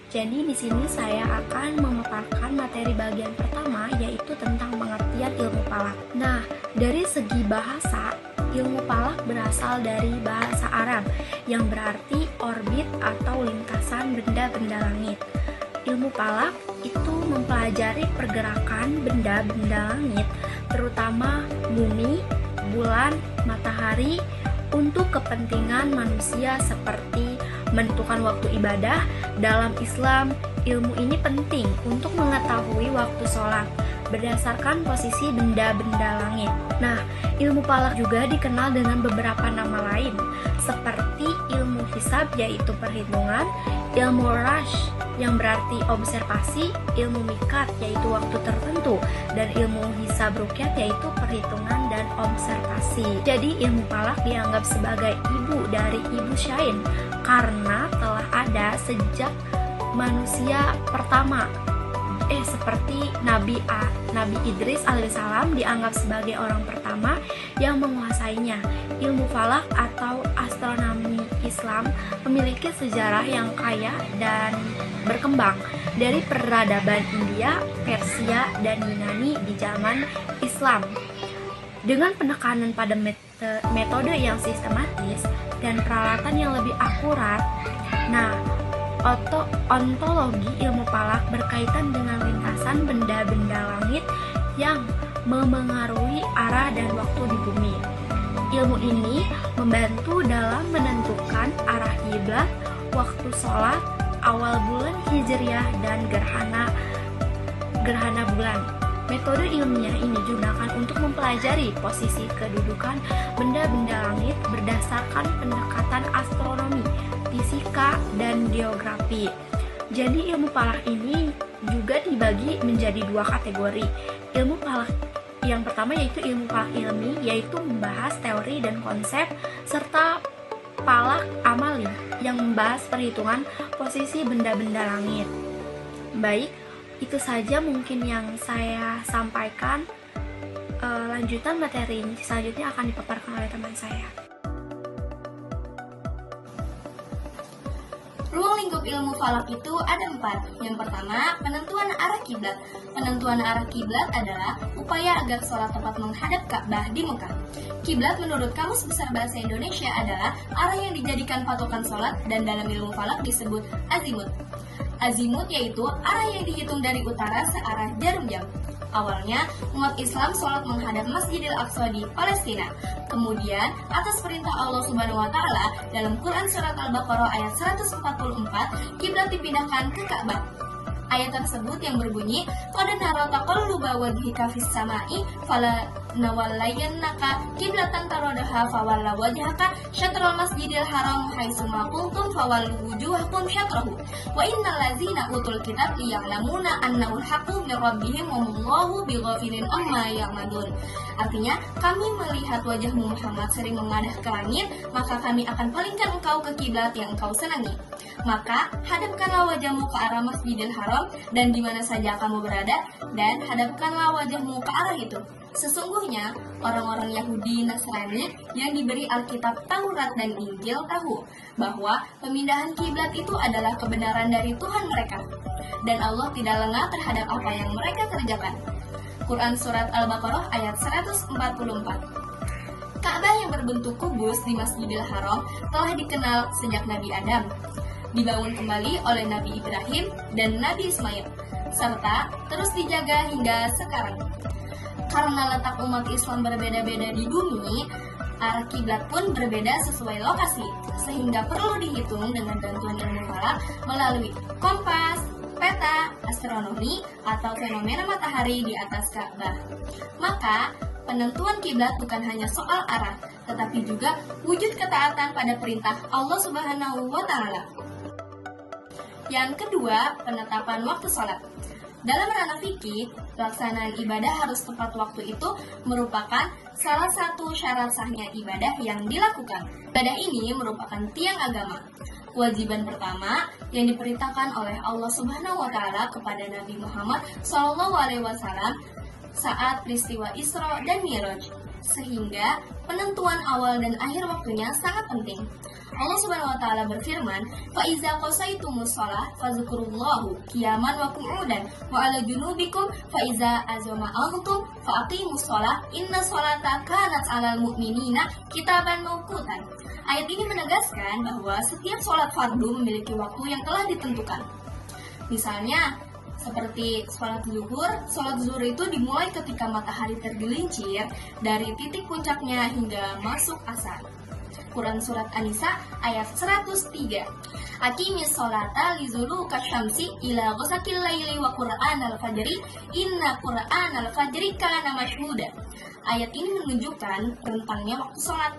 Jadi di sini saya akan memaparkan materi bagian pertama, yaitu tentang pengertian ilmu falak. Nah, dari segi bahasa, ilmu falak berasal dari bahasa Arab yang berarti orbit atau lintasan benda-benda langit. Ilmu falak itu mempelajari pergerakan benda-benda langit, terutama bumi, bulan, matahari, untuk kepentingan manusia seperti menentukan waktu ibadah. Dalam Islam, ilmu ini penting untuk mengetahui waktu sholat berdasarkan posisi benda-benda langit. Nah, ilmu falak juga dikenal dengan beberapa nama lain, seperti ilmu hisab yaitu perhitungan, ilmu rash yang berarti observasi, ilmu mikat yaitu waktu tertentu, dan ilmu hisab rukyat yaitu perhitungan dan observasi. Jadi ilmu falak dianggap sebagai ibu dari ibu syain karena telah ada sejak manusia pertama. Seperti Nabi Idris alaihissalam dianggap sebagai orang pertama yang menguasainya. Ilmu falak atau astronomi Islam memiliki sejarah yang kaya dan berkembang dari peradaban India, Persia, dan Yunani di zaman Islam. Dengan penekanan pada metode yang sistematis dan peralatan yang lebih akurat, ontologi ilmu falak berkaitan dengan lintasan benda-benda langit yang memengaruhi arah dan waktu di bumi. Ilmu ini membantu dalam menentukan arah kiblat, waktu sholat, awal bulan Hijriah, dan gerhana bulan. Metode ilmiah ini digunakan untuk mempelajari posisi kedudukan benda-benda langit berdasarkan pendekatan astronomi, fisika, dan geografi. Jadi ilmu falak ini juga dibagi menjadi dua kategori. Ilmu falak yang pertama yaitu ilmu falak ilmi, yaitu membahas teori dan konsep, serta falak amali yang membahas perhitungan posisi benda-benda langit. Baik, itu saja mungkin yang saya sampaikan. Lanjutan materi ini selanjutnya akan dipaparkan oleh teman saya. Ruang lingkup ilmu falak itu ada 4. Yang pertama, penentuan arah kiblat. Penentuan arah kiblat adalah upaya agar sholat tepat menghadap Ka'bah di Mekah. Kiblat menurut Kamus Besar Bahasa Indonesia adalah arah yang dijadikan patokan sholat dan dalam ilmu falak disebut azimut. Azimut yaitu arah yang dihitung dari utara searah jarum jam. Awalnya, umat Islam sholat menghadap Masjidil Aqsa di Palestina. Kemudian, atas perintah Allah Subhanahu wa Ta'ala, dalam Quran Surat Al-Baqarah ayat 144, kiblat dipindahkan ke Ka'bah. Ayat tersebut yang berbunyi, "Qad nara taqalluba wajhika fis sama'i falanawallayannaka qiblatan taradaha fawalla wajhaka syatrul masjidil haram haitsu ma kuntum fawallu wujuhakum syatrahu wa innal ladzina utul kitab ya'lamuna annahu al-haqqu min rabbihim wa mallahu bighafilin amma ya'malun." Artinya, kami melihat wajahmu Muhammad sering mengadah ke langit, maka kami akan palingkan engkau ke kiblat yang engkau senangi. Maka hadapkanlah wajahmu ke arah Masjidil Haram dan di mana saja kamu berada, dan hadapkanlah wajahmu ke arah itu. Sesungguhnya orang-orang Yahudi Nasrani yang diberi Alkitab Taurat dan Injil tahu bahwa pemindahan kiblat itu adalah kebenaran dari Tuhan mereka, dan Allah tidak lengah terhadap apa yang mereka kerjakan. Quran Surat Al-Baqarah ayat 144. Ka'bah yang berbentuk kubus di Masjidil Haram telah dikenal sejak Nabi Adam. Dibangun kembali oleh Nabi Ibrahim dan Nabi Ismail, serta terus dijaga hingga sekarang. Karena letak umat Islam berbeda-beda di bumi, arah kiblat pun berbeda sesuai lokasi, sehingga perlu dihitung dengan bantuan ilmu falak melalui kompas, peta, astronomi, atau fenomena matahari di atas Ka'bah. Maka, penentuan kiblat bukan hanya soal arah, tetapi juga wujud ketaatan pada perintah Allah Subhanahu wa Ta'ala. Yang kedua, penetapan waktu sholat. Dalam ranah fikih, pelaksanaan ibadah harus tepat waktu itu merupakan salah satu syarat sahnya ibadah yang dilakukan. Ibadah ini merupakan tiang agama. Kewajiban pertama yang diperintahkan oleh Allah Subhanahu wa Ta'ala kepada Nabi Muhammad SAW saat peristiwa Isra dan Mi'raj. sehingga penentuan awal dan akhir waktunya sangat penting. Allah Subhanahu wa taala berfirman, "Fa iza qasaitumus shalah fazkurullaha qiyaman wa qu'udan wa 'ala junubikum fa iza azama'tum fa aqimus shalah inna sholata kanat 'alal mu'minina kitaban mawqutan." Ayat ini menegaskan bahwa setiap sholat fardu memiliki waktu yang telah ditentukan. Misalnya, seperti sholat zuhur itu dimulai ketika matahari tergelincir dari titik puncaknya hingga masuk asar. Quran Surat An-Nisa ayat 103. Aqimis sholata lizuluka syamsi ila ghasaqil laili wa qur'anal fajri inna qur'anal fajri kana masyhuda. Ayat ini menunjukkan rentangnya waktu sholat.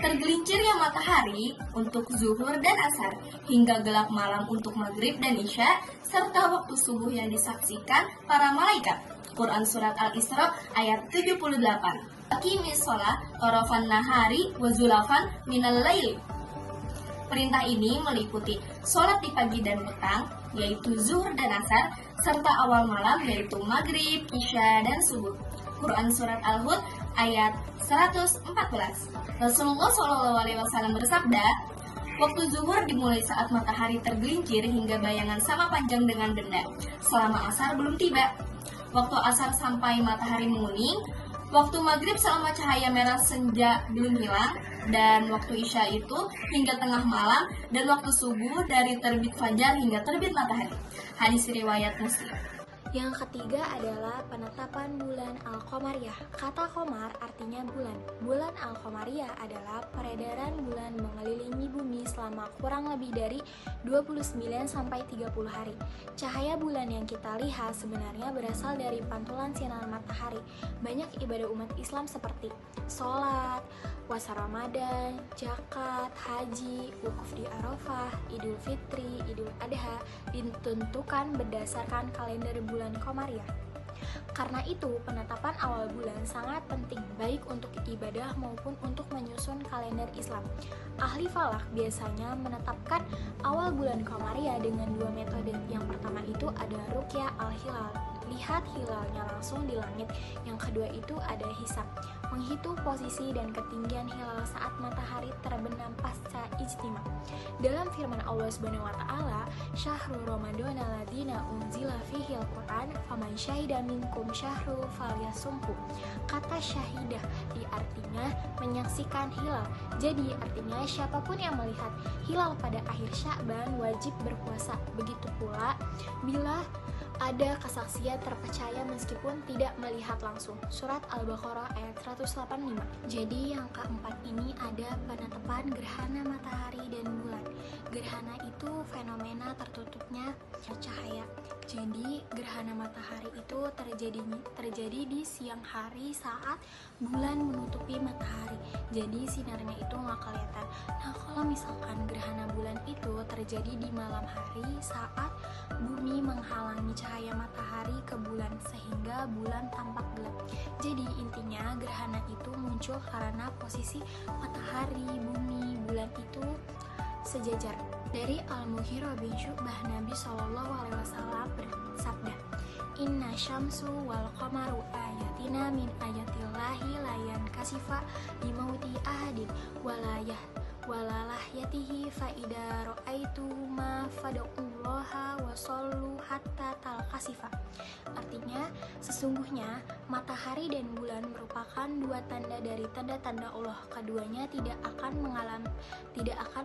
Tergelincirnya matahari untuk zuhur dan asar, hingga gelap malam untuk maghrib dan isya, serta waktu subuh yang disaksikan para malaikat. Quran Surat Al-Isra ayat 78. Aqimis sholat tarafan nahari wa zulafan minal laili. Perintah ini meliputi sholat di pagi dan petang, yaitu zuhur dan asar, serta awal malam, yaitu maghrib, isya, dan subuh. Quran Surat Al-Hud ayat 114. Rasulullah SAW bersabda, waktu zuhur dimulai saat matahari tergelincir hingga bayangan sama panjang dengan benda, selama asar belum tiba. Waktu asar sampai matahari menguning, waktu maghrib selama cahaya merah senja belum hilang, dan waktu isya itu hingga tengah malam, dan waktu subuh dari terbit fajar hingga terbit matahari. Hadis riwayat Muslim. Yang ketiga adalah penetapan bulan Al-Qamariyah. Kata Qamar artinya bulan. Bulan Al-Qamariyah adalah peredaran bulan mengelilingi bumi selama kurang lebih dari 29-30 hari. Cahaya bulan yang kita lihat sebenarnya berasal dari pantulan sinar matahari. Banyak ibadah umat Islam seperti sholat, puasa Ramadan, zakat, haji, wukuf di Arafah, Idul Fitri, Idul Adha ditentukan berdasarkan kalender bulan Qamariyah. Karena itu, penetapan awal bulan sangat penting baik untuk ibadah maupun untuk menyusun kalender Islam. Ahli falak biasanya menetapkan awal bulan Qamariyah dengan dua metode. Yang pertama itu ada ruqyah al-hilal, lihat hilalnya langsung di langit. Yang kedua itu ada hisab, menghitung posisi dan ketinggian hilal saat matahari terbenam pasca ijtima. Dalam firman Allah Subhanahu wa taala, "Syahrul Ramadan alladzina unzila fihi al-Qur'an, faman syahida minkum syahru falyasumhu." Kata syahidah artinya menyaksikan hilal. Jadi artinya siapapun yang melihat hilal pada akhir Sya'ban wajib berpuasa. Begitu pula bila ada kesaksian terpercaya meskipun tidak melihat langsung. Surat Al-Baqarah ayat 185. Jadi yang keempat ini ada penetapan gerhana matahari dan bulan. Gerhana itu fenomena tertutupnya cahaya. Jadi gerhana matahari itu terjadi di siang hari saat bulan menutupi matahari. Jadi sinarnya itu nggak kelihatan. Nah, kalau misalkan gerhana bulan itu terjadi di malam hari saat bumi menghalangi cahaya matahari ke bulan sehingga bulan tampak gelap. Jadi intinya gerhana itu muncul karena posisi matahari, bumi, bulan itu sejajar. Dari Al-Mughirah bin Syu'bah, Nabi SAW bersabda, "Inna syamsu wal qamaru ayatina min ayatillahi layan kasifa limauti ahadin walalah-yatihi fa'ida ro'aitu ma fada'ullaha wa sallu hatta talkasifa." Artinya, sesungguhnya matahari dan bulan merupakan dua tanda dari tanda-tanda Allah. Keduanya tidak akan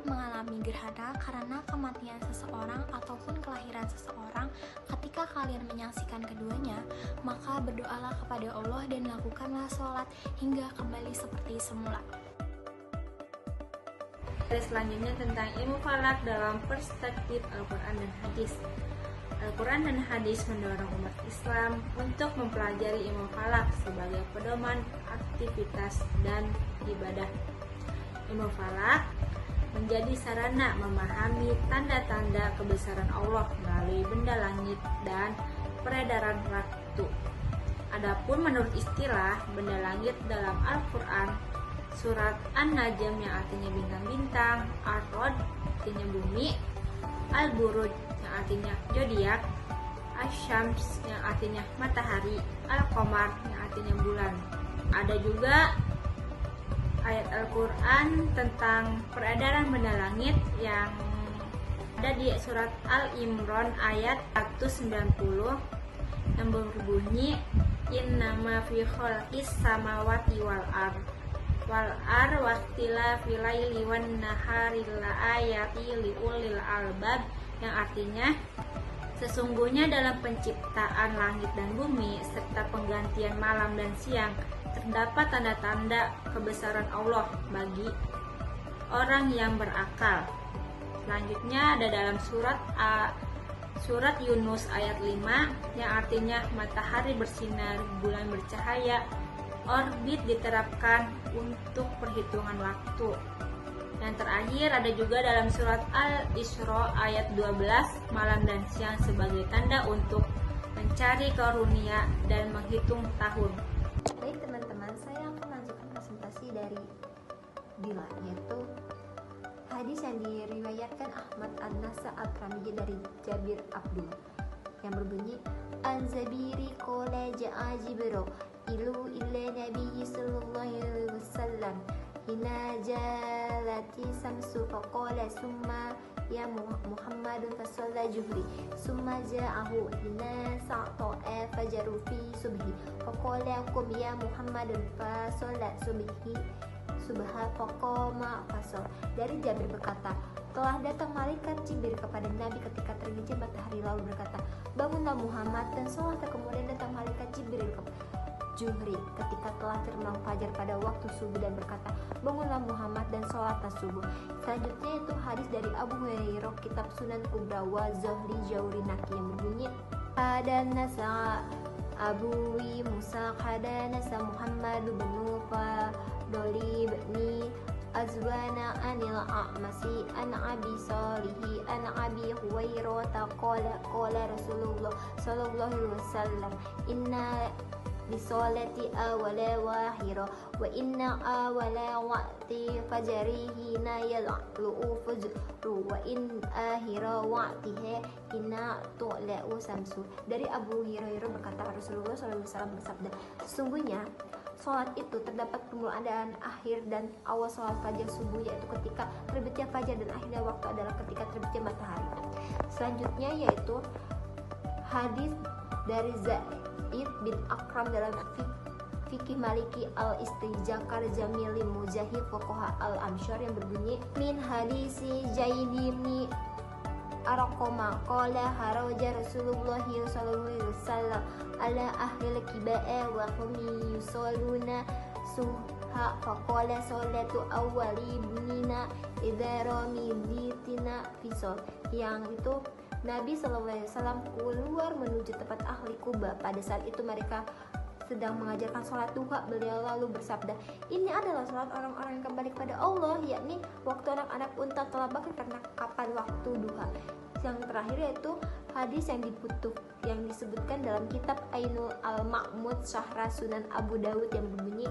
mengalami gerhana karena kematian seseorang ataupun kelahiran seseorang. Ketika kalian menyaksikan keduanya, maka berdoalah kepada Allah dan lakukanlah sholat hingga kembali seperti semula. Selanjutnya tentang ilmu falak dalam perspektif Al-Quran dan Hadis. Al-Quran dan Hadis mendorong umat Islam untuk mempelajari ilmu falak sebagai pedoman aktivitas dan ibadah. Ilmu falak menjadi sarana memahami tanda-tanda kebesaran Allah melalui benda langit dan peredaran waktu. Adapun menurut istilah benda langit dalam Al-Quran, surat An-Najm yang artinya bintang-bintang, Ar-Rod artinya bumi, Al-Buruj yang artinya zodiak, Asy-Syams yang artinya matahari, Al-Qamar yang artinya bulan. Ada juga ayat Al-Quran tentang peredaran benda langit yang ada di surat Al-Imran ayat 190 yang berbunyi innama fi khalqis samawati wal ar waqtilafi laili wan nahari la ayati liulil albab, yang artinya sesungguhnya dalam penciptaan langit dan bumi serta penggantian malam dan siang terdapat tanda-tanda kebesaran Allah bagi orang yang berakal. Selanjutnya ada dalam surat Yunus ayat 5 yang artinya matahari bersinar, bulan bercahaya, orbit diterapkan untuk perhitungan waktu. Yang terakhir ada juga dalam surat Al-Isra ayat 12, malam dan siang sebagai tanda untuk mencari karunia dan menghitung tahun. Baik teman-teman, saya akan melanjutkan presentasi dari Dila, yaitu hadis yang diriwayatkan Ahmad An-Nasa Al-Kramiji dari Jabir Abdul yang berbunyi An-Zabiri qala ja'a Jibril ilu illa Nabi sallallahu alaihi wasallam hina jalati samsu faqala summa ya Muhammadun fasalla juhri summa ja'ahu hina sa'ta'a fajaru fi subhi faqala kum ya Muhammadun fasalla subhi subha faqama fasal. Dari Jabir berkata, telah datang malaikat Jibril kepada Nabi ketika tergelincir matahari lalu berkata, bangunlah Muhammad, dan sholatlah. Kemudian datang malaikat Jibril ke Juhri ketika telah terbenam fajar pada waktu subuh dan berkata, bangunlah Muhammad dan sholatlah subuh. Selanjutnya itu hadis dari Abu Hurairah, kitab Sunan Kubra wa Zohri Jauri Naki yang berbunyi, ada nasa Abu Musa kada nasa Muhammad bin Fadli bin Azwana anil a'masi an abi salihi an abi huwairata qala Rasulullah sallallahu alaihi wasallam inna bisolati awala wahira wa inna awala waqti fajrihi na yal'u fajru wa in akhira waqtiha inna tu'la'u samsu. Dari Abu Hurairah berkata, Rasulullah SAW bersabda, sesungguhnya sholat itu terdapat permulaan dan akhir dan awal sholat fajar subuh, yaitu ketika terbitnya fajar, dan akhirnya waktu adalah ketika terbitnya matahari. Selanjutnya yaitu hadis dari Zaid bin Akram dalam Fikih Maliki al-Istijakar Jamili Mujahid Fuqaha al-Amsyar yang berbunyi min hadisi Jaidini Arqama qala haraja Rasulullah sallallahu alaihi wasallam ala ahli al-kiba'a wa hum yusalluna subha faqala salatu awwali ibnina idza rami bitina fisal, yang itu Nabi SAW keluar menuju tempat ahli Kuba. Pada saat itu mereka sedang mengajarkan sholat duha. Beliau lalu bersabda, ini adalah sholat orang-orang yang kembali kepada Allah, yakni waktu anak-anak unta telah bangkit karena kapan waktu duha. Yang terakhir yaitu hadis yang diputuk yang disebutkan dalam kitab Ainul Al-Ma'mud Syahra Sunan Abu Dawud yang berbunyi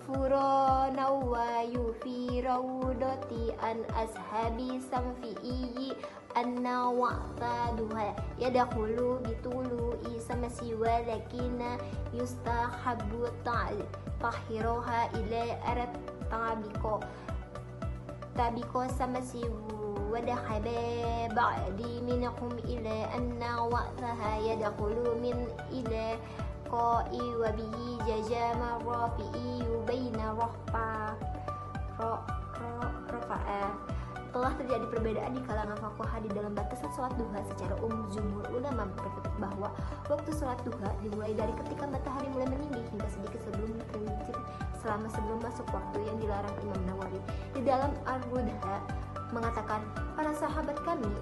Furonawayu fi rawdati an ashabi samfi'i anna waqta duha yadkhulu bitulu isamasi walakina yustahabbu tahiroha ila arat tabiko samasi wadahaba ba'di minhum ila anna waqtaha yadkhulu min ila qa'i wa bihi jajama rafi'i baina rafa'a. Telah terjadi perbedaan di kalangan fuqaha di dalam batasan sholat duha. Secara umum jumhur ulama berpendapat bahwa waktu sholat duha dimulai dari ketika matahari mulai meninggi hingga sedikit sebelum tergelincir selama sebelum masuk waktu yang dilarang Imam Nawawi. Di dalam Ar-Rudha mengatakan, para sahabat kami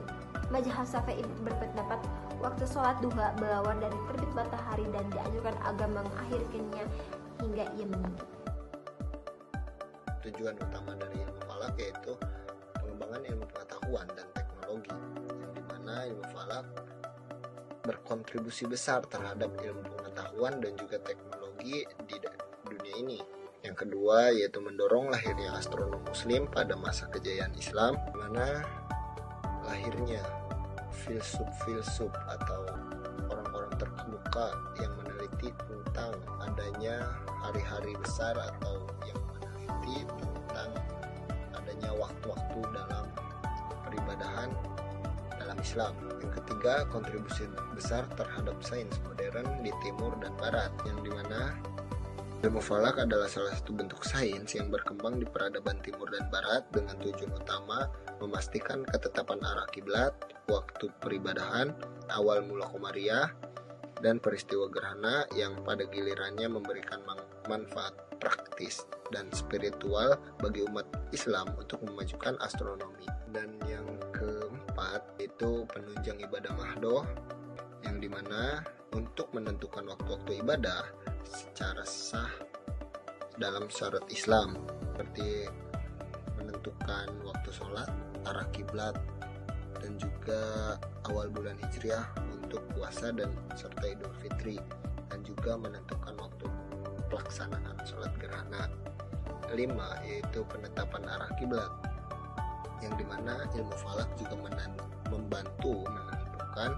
mazhab Syafi'i berpendapat waktu sholat duha berawal dari terbit matahari dan dianjurkan agar mengakhirkannya hingga ia meninggi. Tujuan utama dari ilmu falak yaitu pengembangan ilmu pengetahuan dan teknologi, yang dimana ilmu falak berkontribusi besar terhadap ilmu pengetahuan dan juga teknologi di dunia ini. Yang kedua yaitu mendorong lahirnya astronom muslim pada masa kejayaan Islam, di mana lahirnya filsuf atau orang-orang terkemuka yang meneliti meneliti tentang adanya hari-hari besar atau yang meneliti tentang adanya waktu-waktu dalam peribadahan dalam Islam. Yang ketiga, kontribusi besar terhadap sains modern di timur dan barat, yang dimana ilmu falak adalah salah satu bentuk sains yang berkembang di peradaban timur dan barat dengan tujuan utama memastikan ketetapan arah kiblat, waktu peribadahan, awal mula komariah, dan peristiwa gerhana yang pada gilirannya memberikan manfaat praktis dan spiritual bagi umat Islam untuk memajukan astronomi. Dan yang keempat itu penunjang ibadah mahdoh, yang dimana untuk menentukan waktu-waktu ibadah secara sah dalam syariat Islam, seperti menentukan waktu sholat, arah kiblat, dan juga awal bulan Hijriah untuk puasa dan serta Idul Fitri, dan juga menentukan waktu pelaksanaan sholat gerhana. 5 yaitu penetapan arah kiblat, yang dimana ilmu falak juga membantu menentukan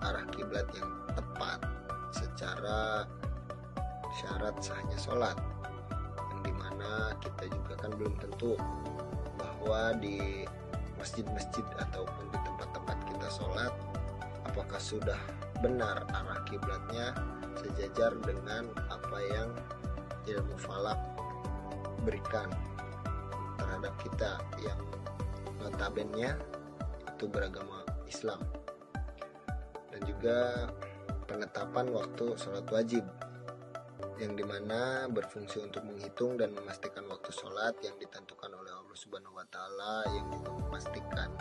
arah kiblat yang tepat secara syarat sahnya sholat, yang dimana kita juga kan belum tentu bahwa di masjid-masjid ataupun di tempat-tempat kita sholat apakah sudah benar arah kiblatnya sejajar dengan apa yang ilmu falak berikan terhadap kita yang notabene itu beragama Islam. Dan juga penetapan waktu sholat wajib, yang dimana berfungsi untuk menghitung dan memastikan waktu sholat yang ditentukan oleh Allah Subhanahu wa Ta'ala, yang juga memastikan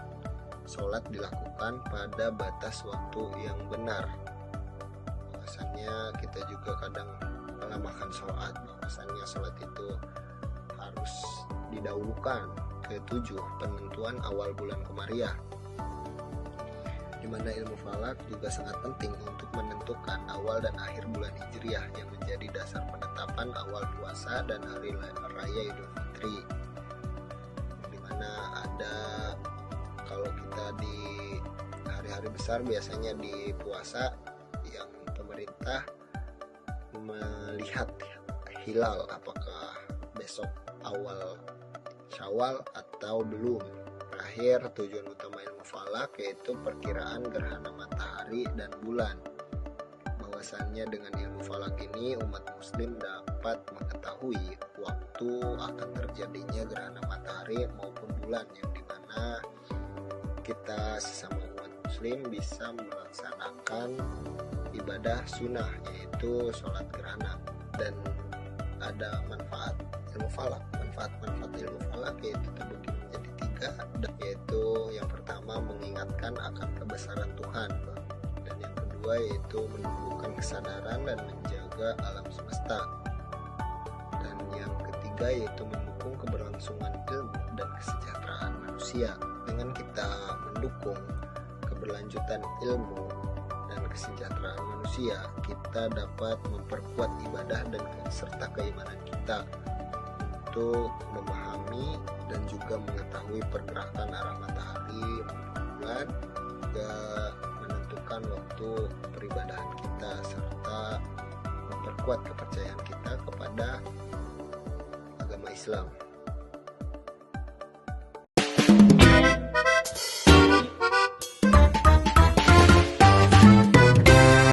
sholat dilakukan pada batas waktu yang benar. Bahwasannya kita juga kadang melamakan sholat, bahwasannya sholat itu harus didahulukan. Ketujuh, penentuan awal bulan komariah, di mana ilmu falak juga sangat penting untuk menentukan awal dan akhir bulan Hijriah yang menjadi dasar penetapan awal puasa dan hari raya Idul Fitri. Di mana ada, kalau kita di hari-hari besar biasanya di puasa yang pemerintah melihat hilal apakah besok awal Syawal atau belum. Terakhir, tujuan utama ilmu falak yaitu perkiraan gerhana matahari dan bulan. Bahwasannya dengan ilmu falak ini umat muslim dapat mengetahui waktu akan terjadinya gerhana matahari maupun bulan, yang dimana kita sesama umat muslim bisa melaksanakan ibadah sunnah yaitu sholat gerhana. Dan ada manfaat ilmu falak. Manfaat ilmu falak yaitu terbagi menjadi 3, yaitu yang pertama mengingatkan akan kebesaran Tuhan, dan yang kedua yaitu menumbuhkan kesadaran dan menjaga alam semesta, dan yang ketiga yaitu mendukung keberlangsungan ilmu dan kesejahteraan manusia. Dengan kita mendukung keberlanjutan ilmu dan kesejahteraan manusia, kita dapat memperkuat ibadah dan serta keimanan kita untuk memahami dan juga mengetahui pergerakan arah matahari maupun bulan, juga menentukan waktu peribadahan kita serta memperkuat kepercayaan kita kepada agama Islam.